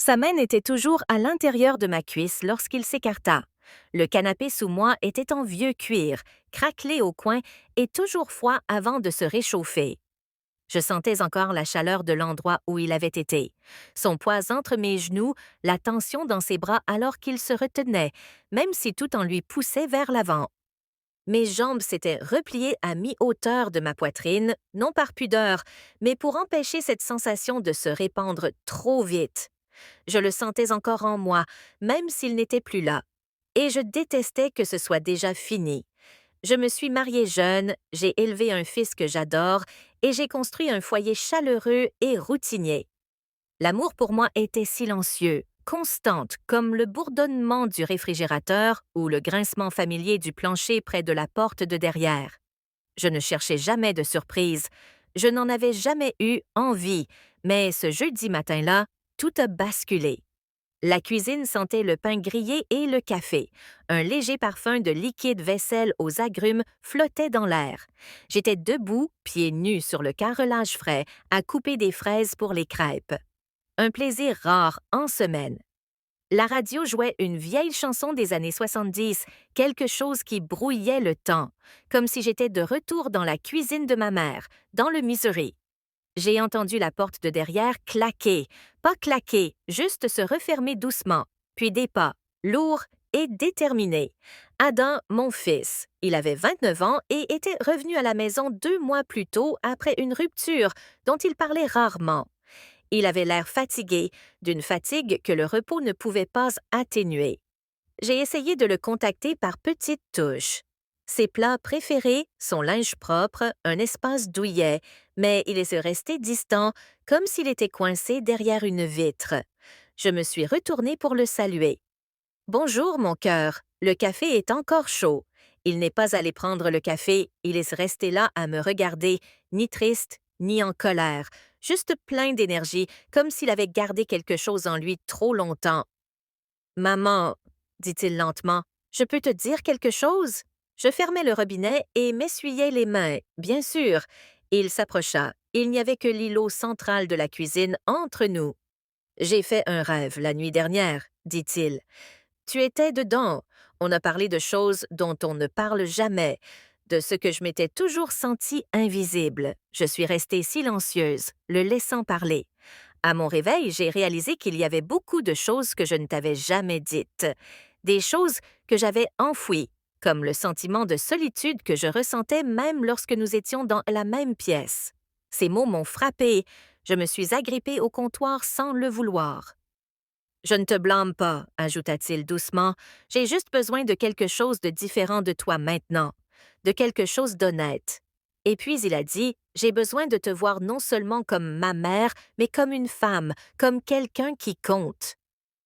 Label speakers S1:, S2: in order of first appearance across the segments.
S1: Sa main était toujours à l'intérieur de ma cuisse lorsqu'il s'écarta. Le canapé sous moi était en vieux cuir, craquelé au coin et toujours froid avant de se réchauffer. Je sentais encore la chaleur de l'endroit où il avait été. Son poids entre mes genoux, la tension dans ses bras alors qu'il se retenait, même si tout en lui poussait vers l'avant. Mes jambes s'étaient repliées à mi-hauteur de ma poitrine, non par pudeur, mais pour empêcher cette sensation de se répandre trop vite. Je le sentais encore en moi, même s'il n'était plus là. Et je détestais que ce soit déjà fini. Je me suis mariée jeune, j'ai élevé un fils que j'adore et j'ai construit un foyer chaleureux et routinier. L'amour pour moi était silencieux, constante, comme le bourdonnement du réfrigérateur ou le grincement familier du plancher près de la porte de derrière. Je ne cherchais jamais de surprise. Je n'en avais jamais eu envie, mais ce jeudi matin-là, tout a basculé. La cuisine sentait le pain grillé et le café. Un léger parfum de liquide vaisselle aux agrumes flottait dans l'air. J'étais debout, pieds nus sur le carrelage frais, à couper des fraises pour les crêpes. Un plaisir rare en semaine. La radio jouait une vieille chanson des années 70, quelque chose qui brouillait le temps, comme si j'étais de retour dans la cuisine de ma mère, dans le Missouri. J'ai entendu la porte de derrière claquer, pas claquer, juste se refermer doucement, puis des pas, lourds et déterminés. Adam, mon fils, il avait 29 ans et était revenu à la maison 2 mois plus tôt après une rupture dont il parlait rarement. Il avait l'air fatigué, d'une fatigue que le repos ne pouvait pas atténuer. J'ai essayé de le contacter par petites touches. Ses plats préférés, son linge propre, un espace douillet, mais il est resté distant, comme s'il était coincé derrière une vitre. Je me suis retournée pour le saluer. « Bonjour, mon cœur, le café est encore chaud. » Il n'est pas allé prendre le café, il est resté là à me regarder, ni triste, ni en colère, juste plein d'énergie, comme s'il avait gardé quelque chose en lui trop longtemps. « Maman, dit-il lentement, je peux te dire quelque chose? Je fermai le robinet et m'essuyai les mains, bien sûr. Il s'approcha. Il n'y avait que l'îlot central de la cuisine entre nous. J'ai fait un rêve la nuit dernière, dit-il. Tu étais dedans. On a parlé de choses dont on ne parle jamais, de ce que je m'étais toujours senti invisible. Je suis restée silencieuse, le laissant parler. À mon réveil, j'ai réalisé qu'il y avait beaucoup de choses que je ne t'avais jamais dites, des choses que j'avais enfouies, comme le sentiment de solitude que je ressentais même lorsque nous étions dans la même pièce. Ces mots m'ont frappée. Je me suis agrippée au comptoir sans le vouloir. « Je ne te blâme pas, ajouta-t-il doucement, j'ai juste besoin de quelque chose de différent de toi maintenant, de quelque chose d'honnête. » Et puis il a dit, « J'ai besoin de te voir non seulement comme ma mère, mais comme une femme, comme quelqu'un qui compte. »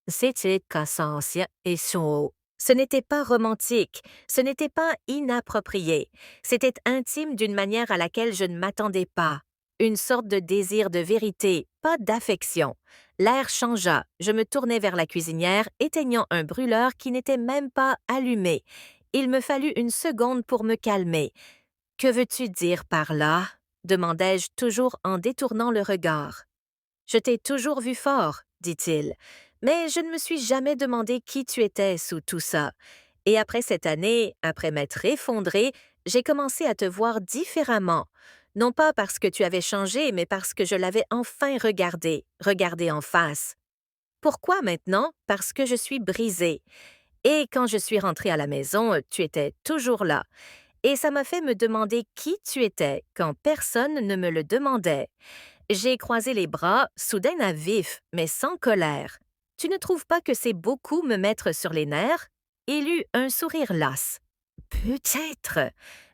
S1: C'était cassantien et chaud. Ce n'était pas romantique, ce n'était pas inapproprié, c'était intime d'une manière à laquelle je ne m'attendais pas. Une sorte de désir de vérité, pas d'affection. L'air changea, je me tournai vers la cuisinière, éteignant un brûleur qui n'était même pas allumé. Il me fallut une seconde pour me calmer. « Que veux-tu dire par là? » demandai-je toujours en détournant le regard. « Je t'ai toujours vu fort, dit-il, mais je ne me suis jamais demandé qui tu étais sous tout ça. Et après cette année, après m'être effondrée, j'ai commencé à te voir différemment. Non pas parce que tu avais changé, mais parce que je l'avais enfin regardé en face. Pourquoi maintenant? Parce que je suis brisée. Et quand je suis rentrée à la maison, tu étais toujours là. Et ça m'a fait me demander qui tu étais quand personne ne me le demandait. J'ai croisé les bras, soudain à vif, mais sans colère. Tu ne trouves pas que c'est beaucoup me mettre sur les nerfs? Il eut un sourire las. Peut-être.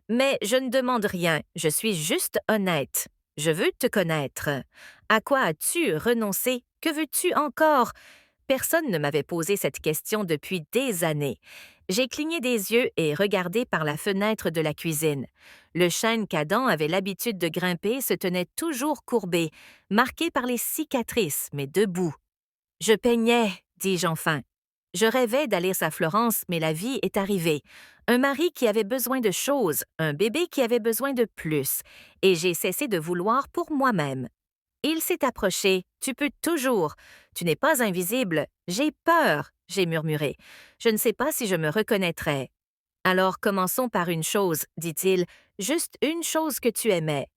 S1: Mais je ne demande rien, je suis juste honnête. Je veux te connaître. À quoi as-tu renoncé? Que veux-tu encore? Personne ne m'avait posé cette question depuis des années. J'ai cligné des yeux et regardé par la fenêtre de la cuisine. Le chêne qu'Adam avait l'habitude de grimper se tenait toujours courbé, marqué par les cicatrices, mais debout. « Je peignais, dis-je enfin. Je rêvais d'aller à Florence, mais la vie est arrivée. Un mari qui avait besoin de choses, un bébé qui avait besoin de plus, et j'ai cessé de vouloir pour moi-même. Il s'est approché. Tu peux toujours. Tu n'es pas invisible. J'ai peur, j'ai murmuré. Je ne sais pas si je me reconnaîtrais. Alors commençons par une chose, dit-il, juste une chose que tu aimais.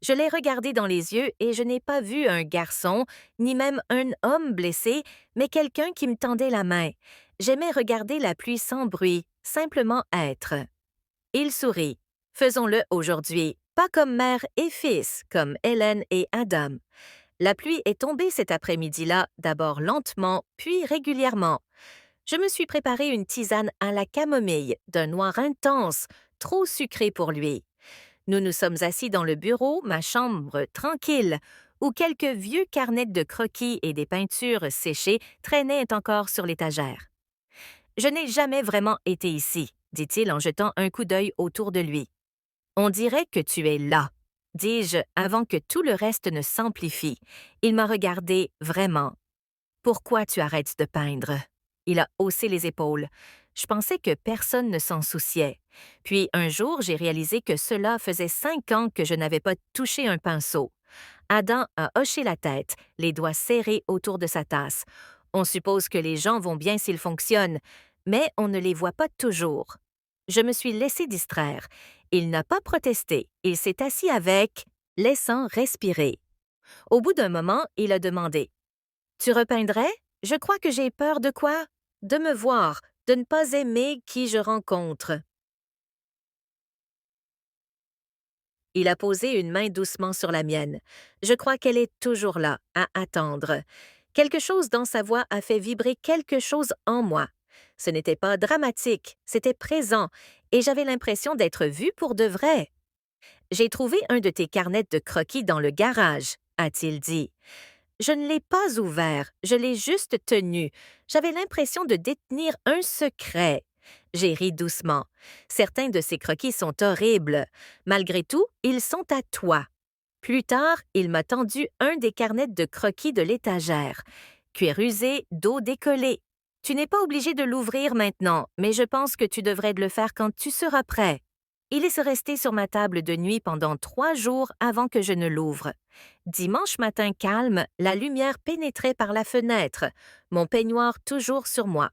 S1: Je l'ai regardé dans les yeux et je n'ai pas vu un garçon, ni même un homme blessé, mais quelqu'un qui me tendait la main. J'aimais regarder la pluie sans bruit, simplement être. Il sourit. Faisons-le aujourd'hui, pas comme mère et fils, comme Hélène et Adam. La pluie est tombée cet après-midi-là, d'abord lentement, puis régulièrement. Je me suis préparé une tisane à la camomille, d'un noir intense, trop sucré pour lui. Nous nous sommes assis dans le bureau, ma chambre tranquille, où quelques vieux carnets de croquis et des peintures séchées traînaient encore sur l'étagère. Je n'ai jamais vraiment été ici, dit-il en jetant un coup d'œil autour de lui. On dirait que tu es là, dis-je avant que tout le reste ne s'amplifie. Il m'a regardé vraiment. Pourquoi tu arrêtes de peindre? Il a haussé les épaules. Je pensais que personne ne s'en souciait. Puis un jour, j'ai réalisé que cela faisait 5 ans que je n'avais pas touché un pinceau. Adam a hoché la tête, les doigts serrés autour de sa tasse. On suppose que les gens vont bien s'ils fonctionnent, mais on ne les voit pas toujours. Je me suis laissé distraire. Il n'a pas protesté. Il s'est assis avec, laissant respirer. Au bout d'un moment, il a demandé: tu repeindrais? Je crois que j'ai peur de quoi? De me voir, de ne pas aimer qui je rencontre. Il a posé une main doucement sur la mienne. Je crois qu'elle est toujours là, à attendre. Quelque chose dans sa voix a fait vibrer quelque chose en moi. Ce n'était pas dramatique, c'était présent, et j'avais l'impression d'être vue pour de vrai. J'ai trouvé un de tes carnets de croquis dans le garage, a-t-il dit. Je ne l'ai pas ouvert, je l'ai juste tenu. J'avais l'impression de détenir un secret. J'ai ri doucement. Certains de ces croquis sont horribles. Malgré tout, ils sont à toi. Plus tard, il m'a tendu un des carnets de croquis de l'étagère. Cuir usé, dos décollé. Tu n'es pas obligé de l'ouvrir maintenant, mais je pense que tu devrais le faire quand tu seras prêt. Il est resté sur ma table de nuit pendant 3 jours avant que je ne l'ouvre. Dimanche matin calme, la lumière pénétrait par la fenêtre, mon peignoir toujours sur moi.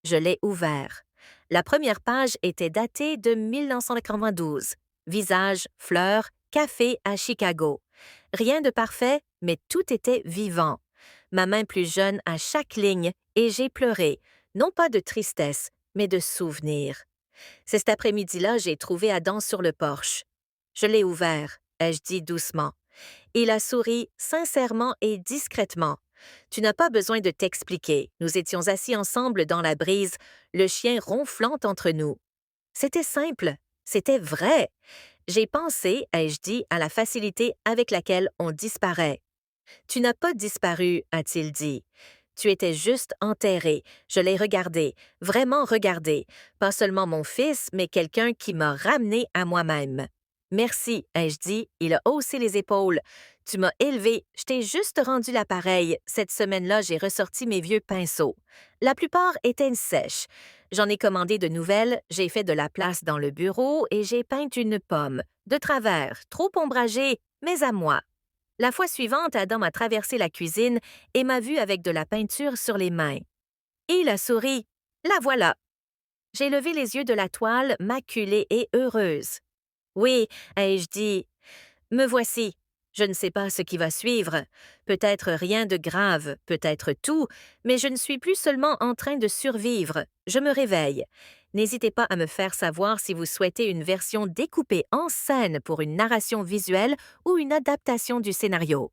S1: Je l'ai ouvert. La première page était datée de 1992. Visage, fleurs, café à Chicago. Rien de parfait, mais tout était vivant. Ma main plus jeune à chaque ligne, et j'ai pleuré, non pas de tristesse, mais de souvenir. C'est cet après-midi-là j'ai trouvé Adam sur le porche. Je l'ai ouvert, ai-je dit doucement. Il a souri sincèrement et discrètement. Tu n'as pas besoin de t'expliquer. Nous étions assis ensemble dans la brise, le chien ronflant entre nous. C'était simple, c'était vrai. J'ai pensé, ai-je dit, à la facilité avec laquelle on disparaît. Tu n'as pas disparu, a-t-il dit. Tu étais juste enterré. Je l'ai regardé, vraiment regardé. Pas seulement mon fils, mais quelqu'un qui m'a ramené à moi-même. Merci, ai-je dit. Il a haussé les épaules. Tu m'as élevé. Je t'ai juste rendu l'appareil. Cette semaine-là, j'ai ressorti mes vieux pinceaux. La plupart étaient sèches. J'en ai commandé de nouvelles, j'ai fait de la place dans le bureau et j'ai peint une pomme. De travers, trop ombragée, mais à moi. La fois suivante, Adam a traversé la cuisine et m'a vu avec de la peinture sur les mains. Il a souri. La voilà. J'ai levé les yeux de la toile, maculée et heureuse. Oui, ai-je dit, me voici. Je ne sais pas ce qui va suivre. Peut-être rien de grave, peut-être tout, mais je ne suis plus seulement en train de survivre. Je me réveille. N'hésitez pas à me faire savoir si vous souhaitez une version découpée en scène pour une narration visuelle ou une adaptation du scénario.